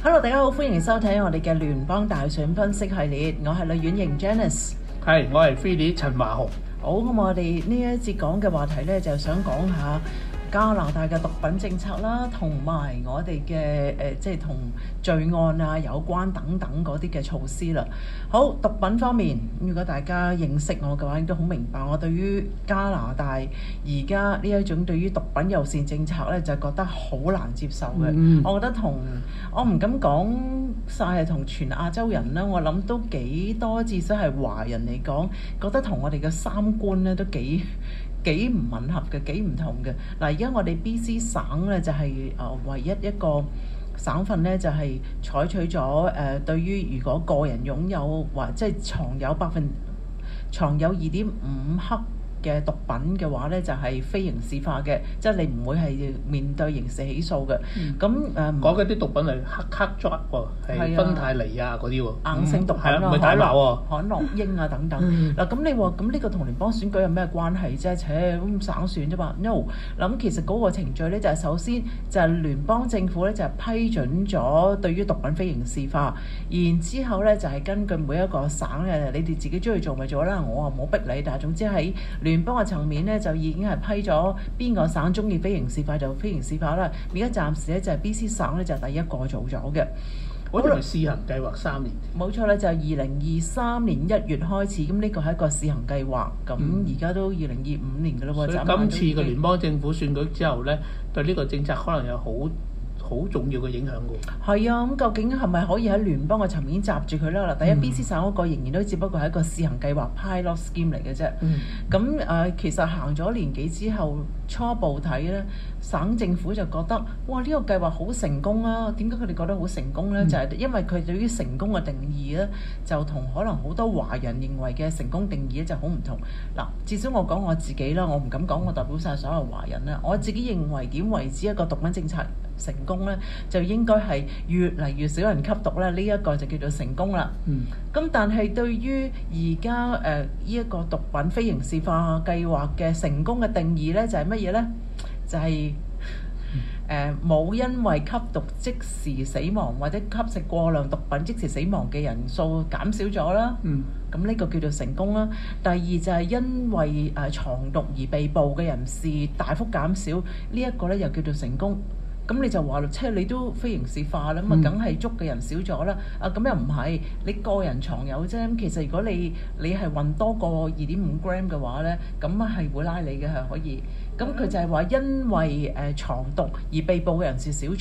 Hello，大家好，歡迎收睇我哋嘅聯邦大選分析系列，我係女婉瑩 Janice。係，我係 Philly 陳華雄。好，咁我哋呢一節講嘅話題呢，就想講下加拿大嘅毒品政策啦，同埋我哋嘅即係同罪案啊有關等等嗰啲嘅措施啦。好，毒品方面，如果大家認識我嘅話，亦都好明白我對於加拿大而家呢一種對於毒品友善政策呢，就覺得好難接受嘅。我覺得我唔敢講晒係同全亞洲人啦，我諗都幾多，至少係華人嚟講，覺得同我哋嘅三觀呢都幾唔吻合嘅，幾唔同嘅。嗱，而家我哋 BC 省咧就係唯一一個省份咧，就係採取咗對於如果個人擁有或即係藏有2.5克嘅毒品嘅話咧，就係非刑事化嘅，即係你唔會係面對刑事起訴嘅。咁講嗰啲毒品係黑 drug 喎，係芬太尼啊嗰啲喎，硬性毒品啊，唔係大麻喎，海洛因啊等等。嗱，咁你話咁呢個同聯邦選舉有咩關係啫？咁省選啫嘛。No， 咁其實嗰個程序咧就係首先就係聯邦政府咧就係批准咗對於毒品非刑事化，然之後咧就係根據每一個省嘅你哋自己中意做咪做啦，我冇逼你，但係總之喺聯邦嘅層面咧就已經係批咗邊個省中意非刑事化就非刑事化啦。而家暫時咧就係 BC 省咧就係第一個做咗嘅。好似係試行計劃3年。冇錯咧，就係2023年1月開始，咁呢個係一個試行計劃。咁而家都2025年嘅啦喎。所以今次嘅聯邦政府選舉之後咧，對呢個政策可能有好重要嘅影響㗎。係啊，咁究竟係咪可以喺聯邦嘅層面閘住佢咧？嗱，第一 BC 省嗰個仍然都只不過係一個試行計劃 pilot scheme 嚟嘅啫。咁其實行咗年幾之後，初步睇咧，省政府就覺得哇呢個計劃好成功啊！點解佢哋覺得好成功咧？就係因為佢對於成功嘅定義咧，就同可能好多華人認為嘅成功定義咧就好唔同。嗱，至少我講我自己啦，我唔敢講我代表晒所有華人啦。我自己認為點為之一個毒品政策成功咧，就應該係越嚟越少人吸毒咧，呢一個就叫做成功啦。咁但係對於而家呢一個毒品非刑事化計劃嘅成功嘅定義咧，就係乜嘢咧？就係冇因為吸毒即時死亡或者吸食過量毒品即時死亡嘅人數減少咗啦。咁呢個叫做成功啦。第二就係因為藏毒而被捕嘅人士大幅減少，呢一個咧又叫做成功。咁你就話咯，即係你都非刑事化啦，咁啊梗係捉嘅人少咗啦。咁又唔係，你個人藏有啫。咁其實如果你係運多過2.5 gram 嘅話咧，咁係會拉你嘅，係可以。咁佢就係話因為藏毒而被捕嘅人士少咗，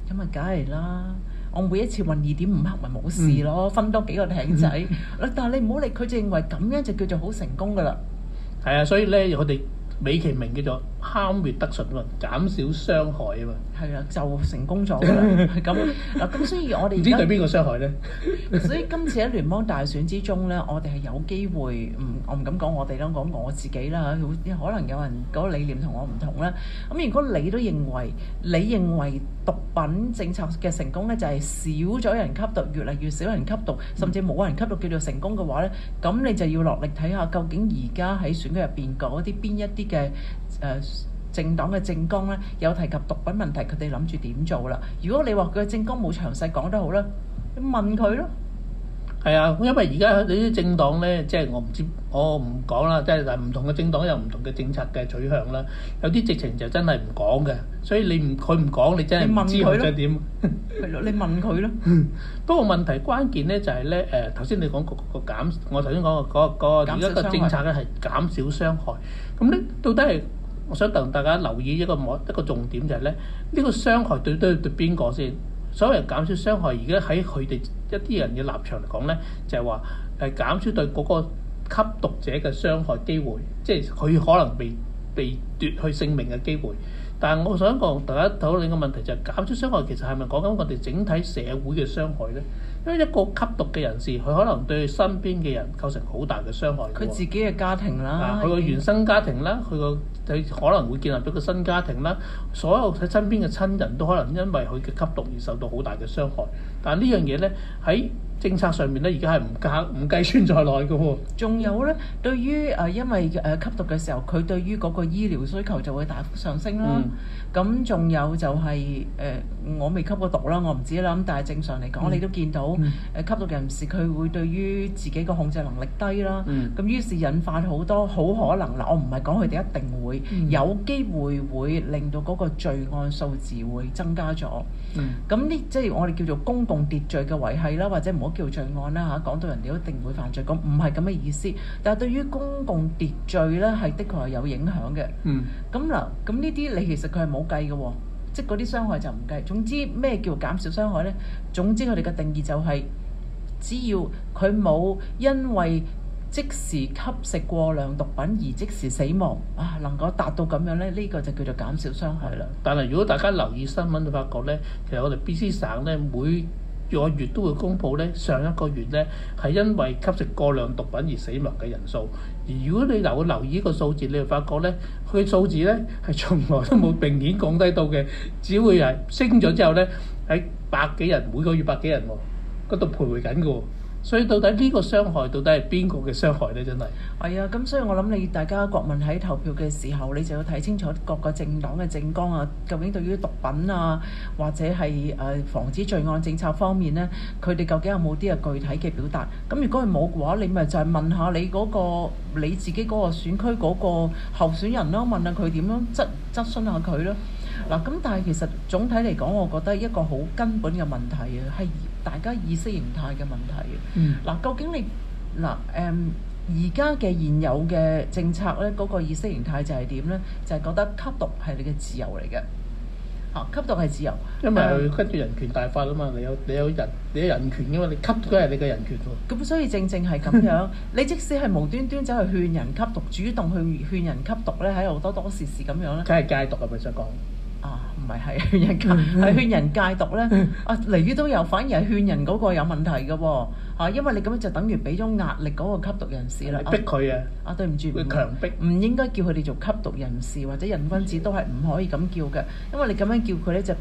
咁啊梗係啦。我每一次運2.5克咪冇事咯，分多幾個艇仔。但係你唔好理佢，就認為咁樣就叫做好成功㗎啦。係啊，所以咧我哋美其名叫做harm reduction喎，減少傷害啊嘛。係啊，就成功咗㗎啦。咁所以我哋唔知對邊個傷害咧？所以今次喺聯邦大選之中咧，我哋係有機會，我唔敢講我哋啦，講我自己啦。可能有人嗰個理念同我唔同啦。咁如果你都認為毒品政策嘅成功咧，就係少咗人吸毒，越嚟越少人吸毒，甚至冇人吸毒叫做成功嘅話咧，咁你就要落力睇下究竟而家喺選舉入邊嗰啲邊一啲嘅政黨嘅政綱咧，有提及毒品問題，佢哋諗住點做啦？如果你話佢嘅政綱冇詳細講得好啦，你問佢咯。係啊，因為而家呢啲政黨咧，即係我唔講啦，即係但係唔同嘅政黨有唔同嘅政策嘅取向啦。有啲直情就真係唔講嘅，所以佢唔講，你真係唔知佢想點。係咯，你問佢咯。不過問題關鍵咧就係咧頭先你講個減，我頭先講個而家個政策咧係減少傷害。咁咧到底係？我想同大家留意一個重點就係咧，呢個傷害對邊個先？所謂減少傷害，而家喺佢哋一啲人嘅立場嚟講咧，就係話減少對嗰個吸毒者嘅傷害機會，即係佢可能被奪去性命嘅機會。但係我想講大家討論嘅問題就係減少傷害，其實係咪講緊我哋整體社會嘅傷害咧？因為一個吸毒嘅人士，佢可能對身邊嘅人構成好大嘅傷害。佢自己嘅家庭啦，佢個原生家庭啦，佢可能會建立咗個新家庭啦，所有喺身邊嘅親人都可能因為佢嘅吸毒而受到好大嘅傷害。但係呢樣嘢咧喺政策上面咧，而家係唔計算在內嘅喎。仲有咧，對於因為吸毒嘅時候，佢對於嗰個醫療需求就會大幅上升啦。咁仲有就係我未吸過毒啦，我唔知啦。咁但係正常嚟講，你都見到吸毒人士佢會對於自己個控制能力低啦。咁於是引發好多好可能嗱，我唔係講佢哋一定會有機會令到嗰個罪案數字會增加咗。咁呢即係我哋叫做公共秩序嘅維繫啦，或者唔好叫罪案啦嚇，講到人哋一定會犯罪，咁唔係咁嘅意思。但係對於公共秩序咧，係的確係有影響嘅。咁嗱，咁呢啲你其實佢係冇計嘅喎，即係嗰啲傷害就唔計。總之咩叫減少傷害咧？總之佢哋嘅定義就係，只要佢冇因為即時吸食過量毒品而即時死亡啊，能夠達到咁樣咧，呢個就叫做減少傷害啦。但係如果大家留意新聞就發覺咧，其實我哋 BC 省咧每個月都會公佈咧，上一個月咧係因為吸食過量毒品而死亡嘅人數。而如果你留意呢個數字，你就發覺咧，佢數字咧係從來都冇明顯降低到嘅，只會係升咗之後咧喺百幾人，每個月百幾人喎，嗰度徘徊緊嘅喎。所以到底呢個傷害到底係邊個嘅傷害咧？真係係啊，咁所以我諗你大家國民喺投票嘅時候，你就要睇清楚各個政黨嘅政綱啊，究竟對於毒品啊或者係防止罪案政策方面咧，佢哋究竟有冇啲具體嘅表達？咁如果係冇嘅話，你咪就係問下你嗰個你自己嗰個選區嗰個候選人咯，問下佢點樣質詢下佢咯。嗱，咁但係其實總體嚟講，我覺得一個好根本嘅問題啊，係大家意識形態嘅問題嘅。嗱，究竟你而家嘅現有嘅政策咧，嗰個意識形態就係點咧？就係覺得吸毒係你嘅自由嚟嘅。吸毒係自由，因為佢跟住人權大法啊嘛，你有人權嘅嘛，你吸都係你嘅人權喎。咁所以正係咁樣，你即使係無端端走去勸人吸毒，主動去勸人吸毒咧，喺度多事咁樣咧。梗係戒毒係咪想講？唔係勸人戒，係勸人戒毒咧。嚟都有，反而係勸人嗰個有問題嘅喎。因為你咁樣就等於俾咗壓力嗰個吸毒人士啦。逼佢啊！對唔住，會強迫，唔應該叫佢哋做吸毒人士或者癮君子，都係唔可以咁叫嘅。因為你咁樣叫佢咧，就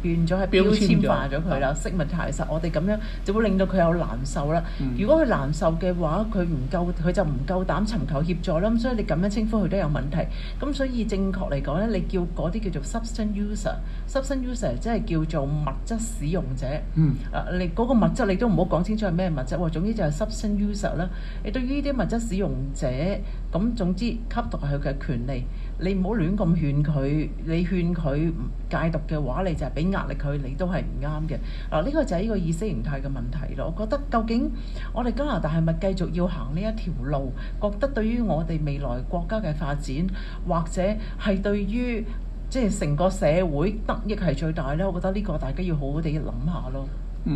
變咗係標籤化咗佢啦，識物太實。我哋咁樣就會令到佢有難受啦。如果佢難受嘅話，佢就唔夠膽尋求協助啦。咁所以你咁樣稱呼佢都有問題。咁所以正確嚟講咧，你叫嗰啲叫做 substance user 即係叫做物質使用者。你嗰個物質你都唔好講清楚係咩物質喎，總之就係 substance user 啦。你對於呢啲物質使用者，咁總之吸毒係佢嘅權利，你唔好亂咁勸佢。你勸佢戒毒嘅話，你就係俾壓力佢，你都係唔啱嘅。呢個就係呢個意識形態嘅問題咯。我覺得究竟我哋加拿大係咪繼續要行呢一條路？覺得對於我哋未來國家嘅發展，或者係對於即係成個社會得益係最大咧？我覺得呢個大家要好好地諗下咯。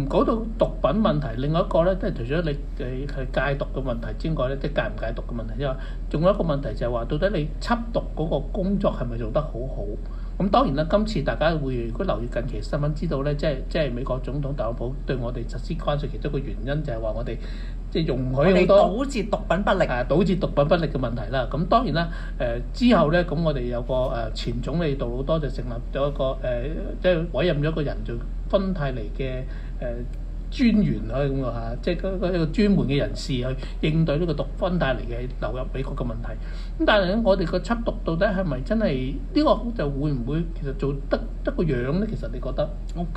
講到毒品問題，另外一個咧，即係除咗你係戒毒嘅問題之外咧，即係戒唔戒毒嘅問題之外，仲有一個問題就係話，到底你緝毒嗰個工作係咪做得好好？咁當然啦，今次大家會如果留意近期新聞，知道咧，即係美國總統特朗普對我哋實施關稅，其中一個原因就係話我哋即係容許好多堵截毒品不力，堵截毒品不力嘅問題啦。咁當然啦，之後咧，咁我哋有個前總理杜魯多就成立咗一個即係委任咗一個人做芬太尼嘅專員可以咁講嚇，即係一個專門嘅人士去應對呢個毒芬太尼嘅流入美國嘅問題。咁但係咧，我哋個緝毒到底係咪真係呢個就會唔會其實做得個樣咧？其實你覺得？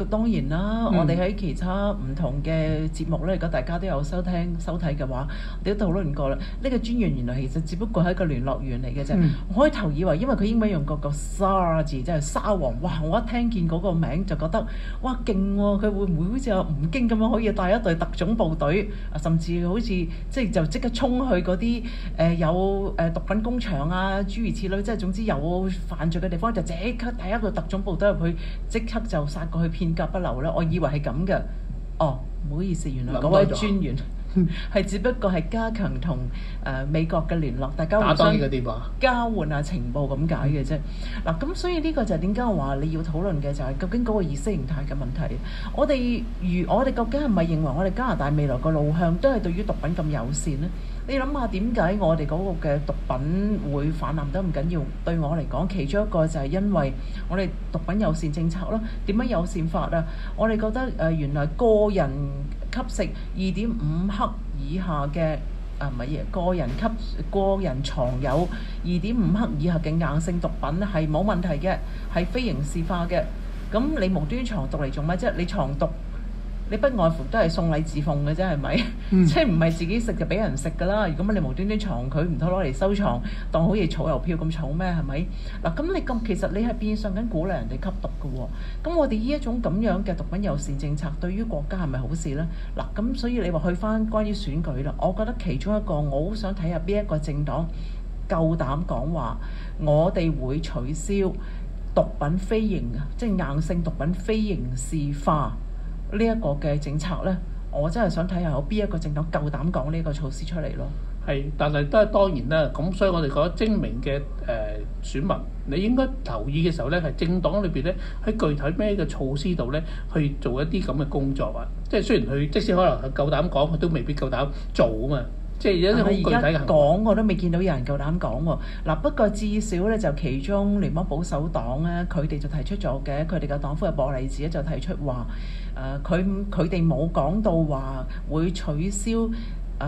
當然啦，我哋喺其他唔同嘅節目咧，如果大家都有收睇嘅話，我哋都討論過啦。呢個專員原來其實只不過係一個聯絡員嚟嘅啫。我開頭以為因為佢英文用個 SAR 字，即係沙皇。哇！我一聽見嗰個名就覺得哇勁喎！佢會唔會好似阿吳京咁樣可以帶一隊特種部隊，甚至好似即刻衝去嗰啲有毒品工場啊，諸如此類，即係總之有犯罪嘅地方就即刻帶一個特種部隊入去，即刻就殺過去，片甲不留啦。我以為係咁嘅，唔好意思，原來嗰位專員係只不過係加強同美國嘅聯絡，大家互相交換下情報咁解嘅啫。嗱，咁所以呢個就係點解我話你要討論嘅就係究竟嗰個意識形態嘅問題。我哋究竟係咪認為我哋加拿大未來個路向都係對於毒品咁友善呢？你諗下點解我哋嗰個嘅毒品會泛濫得咁緊要？對我嚟講，其中一個就係因為我哋毒品友善政策咯。點樣友善法啊？我哋覺得原來個人吸食2.5克以下嘅唔係個人藏有2.5克以下嘅硬性毒品係冇問題嘅，係非刑事化嘅。咁你無端藏毒嚟做乜啫？你藏毒，你不外乎都係送禮自奉嘅啫，係咪？即係唔係自己食就俾人食㗎啦？如果你無端端藏佢，唔通攞嚟收藏，當好似儲郵票咁儲咩？係咪？嗱，咁你咁其實你係變相緊鼓勵人哋吸毒嘅喎。咁我哋呢一種咁樣嘅毒品友善政策，對於國家係咪好事呢？嗱，咁所以你話去翻關於選舉啦，我覺得其中一個我好想睇下邊一個政黨夠膽講話，我哋會取消毒品非刑，即係硬性毒品非刑事化呢一個嘅政策呢，我真係想睇下有邊一個政黨夠膽講呢個措施出嚟咯。係，但係都係當然啦。咁所以我哋覺得精明嘅選民，你應該留意嘅時候呢，係政黨裏邊呢，喺具體咩嘅措施度呢，去做一啲咁嘅工作啊。即係雖然佢即使可能係夠膽講，佢都未必夠膽做啊嘛。即係有啲好具體嘅行為。講我都未見到有人夠膽講喎。嗱，不過至少咧就其中聯邦保守黨咧，佢哋就提出咗嘅，佢哋嘅黨魁博利治咧就提出話，佢哋冇講到話會取消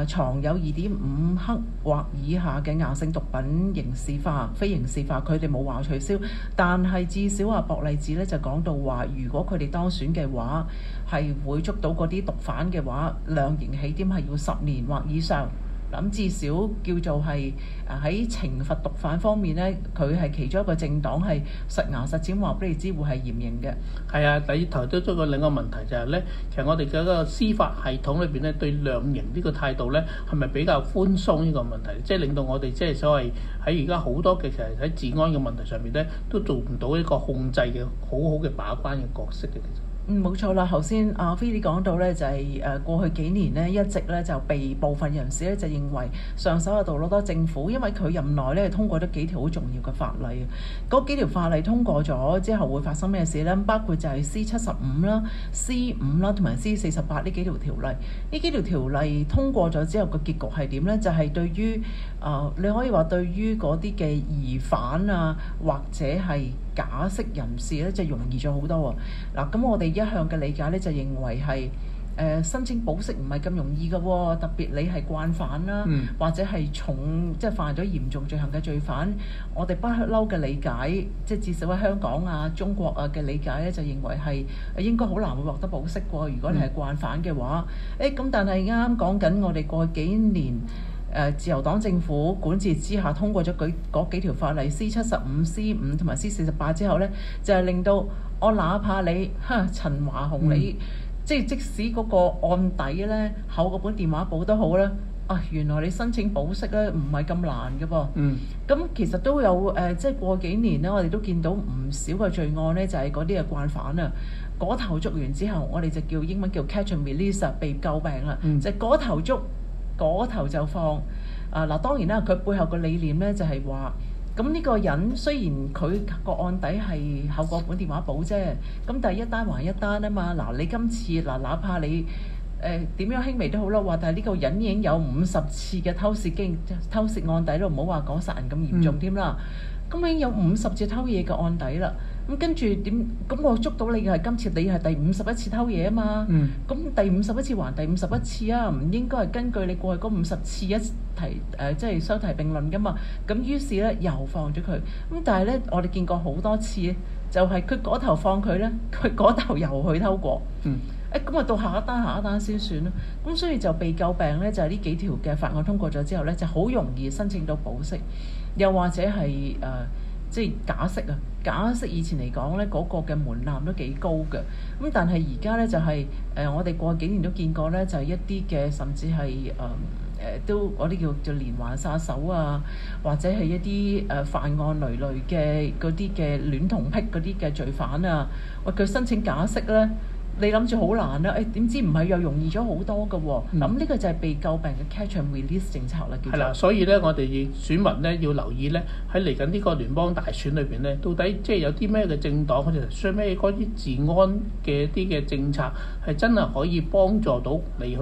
藏有2.5克或以下嘅硬性毒品刑事化、非刑事化，佢哋冇話取消，但係至少話博利治咧就講到話，如果佢哋當選嘅話，係會捉到嗰啲毒販嘅話，量刑起點係要10年或以上。咁至少叫做係喺懲罰毒販方面咧，佢係其中一個政黨係實牙實齒話俾你知會係嚴刑嘅。係啊，第二頭都出過另一個問題就係咧，其實我哋嘅個司法系統裏邊咧對量刑呢個態度咧係咪比較寬鬆呢個問題，即係令到我哋即係所謂喺而家好多嘅其實喺治安嘅問題上面咧都做唔到一個控制嘅好好嘅把關嘅角色嘅其實。冇錯啦，頭先阿菲利講到咧，就係過去幾年咧，一直咧就被部分人士咧就認為上手有杜魯多政府，因為佢任內咧通過咗幾條好重要嘅法例。嗰幾條法例通過咗之後會發生咩事咧？包括就係 C75 啦、C5 啦同埋 C48呢幾條條例。呢幾條條例通過咗之後個結局係點咧？就係對於你可以話對於嗰啲嘅疑犯啊，或者係假釋人士咧，就容易咗好多喎。嗱，咁我哋一向嘅理解咧，就認為係申請保釋唔係咁容易嘅喎，特別你係慣犯啦，或者係重即係犯咗嚴重罪行嘅罪犯，我哋不嬲嘅理解，即係至少喺香港啊、中國啊嘅理解咧，就認為係應該好難會獲得保釋喎。如果你係慣犯嘅話，咁但係啱啱講緊我哋過去幾年。自由黨政府管治之下通過咗嗰幾條法例 C75、C5 同埋 C48之後呢，就係令到我哪怕你陳華雄你即使嗰個案底呢厚過本電話簿都好啦，原來你申請保釋呢唔係咁難嘅噃。咁其實都有即係過幾年呢，我哋都見到唔少嘅罪案呢，就係嗰啲嘅慣犯啊，嗰頭捉完之後，我哋就叫英文叫 catch and release 被詬病啦，就係嗰頭捉。嗰頭就放嗱，當然啦，佢背後個理念咧就係話，咁呢個人雖然佢個案底係厚過本電話簿啫，咁但係一單還一單啊嘛。嗱，你今次哪怕你點樣輕微都好啦，話但係呢個人已經有50次嘅偷竊案底都唔好話講殺人咁嚴重添啦。咁已經有50次偷嘢嘅案底啦，咁跟住點？咁我捉到你嘅係今次你係第51次偷嘢啊嘛，咁第51次還第51次啊，唔應該係根據你過去嗰50次一提即係相提並論噶嘛。咁於是咧又放咗佢，咁但係咧我哋見過好多次咧，就係佢嗰頭放佢咧，佢嗰頭又去偷過。咁到下一單先算啦。咁所以就被詬病咧，就係呢幾條嘅法案通過咗之後咧，就好容易申請到保釋，又或者係即係假釋啊。假釋以前嚟講咧，嗰個嘅門檻都幾高嘅。咁但係而家咧就係我哋過幾年都見過咧，就係一啲嘅甚至係都嗰啲叫做連環殺手啊，或者係一啲犯案累累嘅嗰啲嘅戀童癖嗰啲嘅罪犯啊，喂，佢申請假釋咧。你諗住好難啦，點知唔係又容易咗好多嘅喎。咁呢個就係被詬病嘅 catch and release 政策啦。係啦，所以咧我哋選民咧要留意咧，喺嚟緊呢個聯邦大選裏邊咧，到底即係有啲咩嘅政黨，佢哋需要咩嗰啲治安嘅一啲嘅政策，係真係可以幫助到你去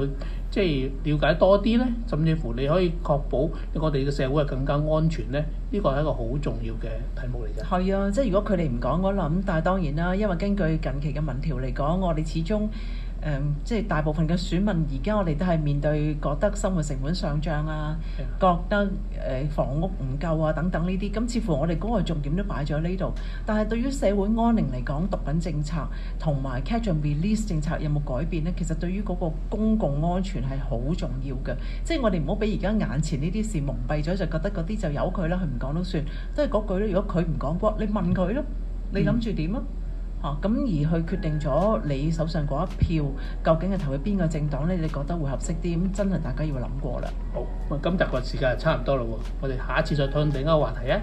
即係了解多啲咧，甚至乎你可以確保我哋嘅社會係更加安全咧。呢個係一個好重要嘅題目嚟嘅。係啊，即係如果佢哋唔講嗰諗，但係當然啦，因為根據近期嘅民調嚟講，我哋始終即係大部分嘅選民而家我哋都係面對覺得生活成本上漲啊，覺得房屋唔夠啊等等呢啲，咁似乎我哋嗰個重點都擺咗呢度。但係對於社會安寧嚟講，毒品政策同埋 catch and release 政策有冇改變呢？其實對於嗰個公共安全係好重要嘅，即係我哋唔好俾而家眼前呢啲事蒙蔽咗，就覺得嗰啲就由佢啦，佢唔講都算，都係嗰句咧。如果佢唔講過，你問佢咯，你諗住點啊？咁而去決定咗你手上嗰一票究竟係投去邊個政黨呢？你覺得會合適啲？咁真係大家要諗過啦。好，咁今集個時間就差唔多啦喎，我哋下一次再討論另一個話題啊。